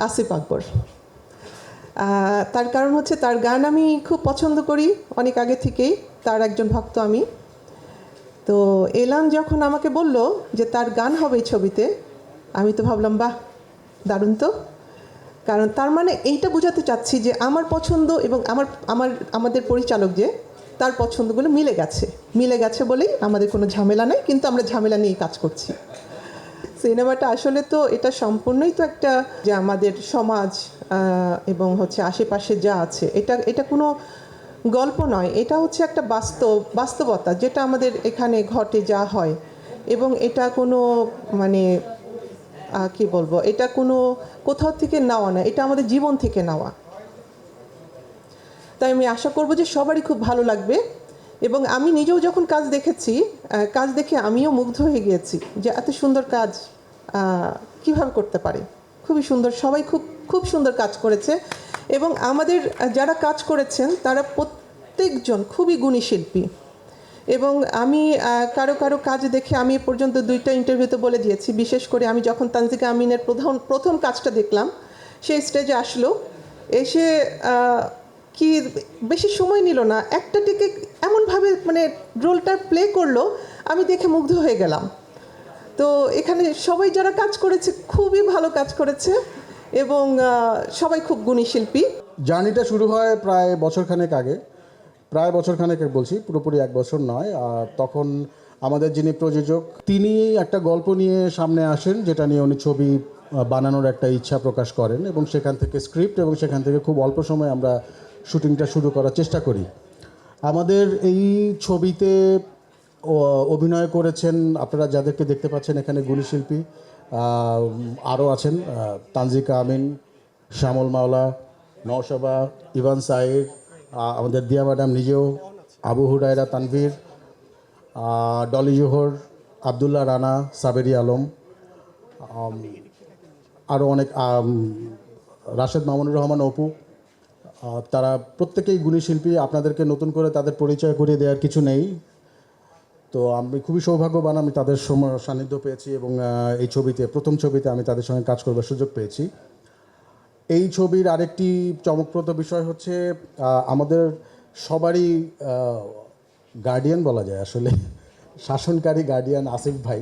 আসিফ আকবর। তার কারণ হচ্ছে তার গান আমি খুব পছন্দ করি অনেক আগে থেকেই, তার একজন ভক্ত আমি। তো এলান যখন আমাকে বলল যে তার গান হবে এই ছবিতে, আমি তো ভাবলাম বাহ, দারুণ তো। কারণ তার মানে এইটা বোঝাতে চাচ্ছি যে আমার পছন্দ এবং আমাদের পরিচালক যে তার পছন্দগুলো মিলে গেছে বলেই আমাদের কোনো ঝামেলা নেই, কিন্তু আমরা ঝামেলা নিয়েই কাজ করছি। সিনেমাটা আসলে তো এটা সম্পূর্ণই তো একটা যে আমাদের সমাজ এবং হচ্ছে আশেপাশে যা আছে, এটা কোনো গল্প নয়, এটা হচ্ছে একটা বাস্তবতা যেটা আমাদের এখানে ঘটে, যা হয়। এবং এটা কোনো মানে কি বলবো, এটা কোনো কোথাও থেকে নেওয়া না, এটা আমাদের জীবন থেকে নেওয়া। তাই আমি আশা করব যে সবারই খুব ভালো লাগবে। এবং আমি নিজেও যখন কাজ দেখেছি, কাজ দেখে আমিও মুগ্ধ হয়ে গিয়েছি যে এত সুন্দর কাজ কিভাবে করতে পারে। খুবই সুন্দর, সবাই খুব খুব সুন্দর কাজ করেছে। এবং আমাদের যারা কাজ করেছেন তারা প্রত্যেকজন খুবই গুণী শিল্পী। এবং আমি কারো কাজ দেখে আমি এ পর্যন্ত 2টা ইন্টারভিউতে বলে দিয়েছি, বিশেষ করে আমি যখন তানজিকা আমিনের প্রথম কাজটা দেখলাম, সেই স্টেজে আসলো, এসে কি বেশি সময় নিল না, একটা টেকে এমনভাবে মানে রোলটা প্লে করলো, আমি দেখে মুগ্ধ হয়ে গেলাম। তো এখানে সবাই যারা কাজ করেছে খুবই ভালো কাজ করেছে এবং সবাই খুব গুণী শিল্পী। জার্নিটা শুরু হয় প্রায় বছরখানেক আগে, বলছি, পুরোপুরি 1 বছর নয়। আর তখন আমাদের যিনি প্রযোজক তিনি একটা গল্প নিয়ে সামনে আসেন, যেটা নিয়ে উনি ছবি বানানোর একটা ইচ্ছা প্রকাশ করেন, এবং সেখান থেকে স্ক্রিপ্ট এবং সেখান থেকে খুব অল্প সময় আমরা শুটিংটা শুরু করার চেষ্টা করি। আমাদের এই ছবিতে অভিনয় করেছেন আপনারা যাদেরকে দেখতে পাচ্ছেন এখানে গুণী শিল্পী, আরও আছেন তানজিকা আমিন, শ্যামল মাওলা, নওশাবা, ইভান সাইদ, আমাদের দিয়া ম্যাডাম নিজেও, আবু হুরায়রা তানভীর, ডলি জোহর, আবদুল্লাহ রানা, সাবেরি আলম, আরও অনেক, রাশেদ মামুনুর রহমান অপু। তারা প্রত্যেকেই গুণী শিল্পী। আপনাদেরকে নতুন করে তাদের পরিচয় করিয়ে দেওয়ার কিছু নেই। তো আমি খুবই সৌভাগ্যবান, আমি তাদের সান্নিধ্য পেয়েছি এবং এই ছবিতে, প্রথম ছবিতে আমি তাদের সঙ্গে কাজ করবার সুযোগ পেয়েছি। এই ছবির আরেকটি চমকপ্রদ বিষয় হচ্ছে আমাদের সবারই গার্ডিয়ান বলা যায় আসলে, শাসনকারী গার্ডিয়ান আসিফ ভাই।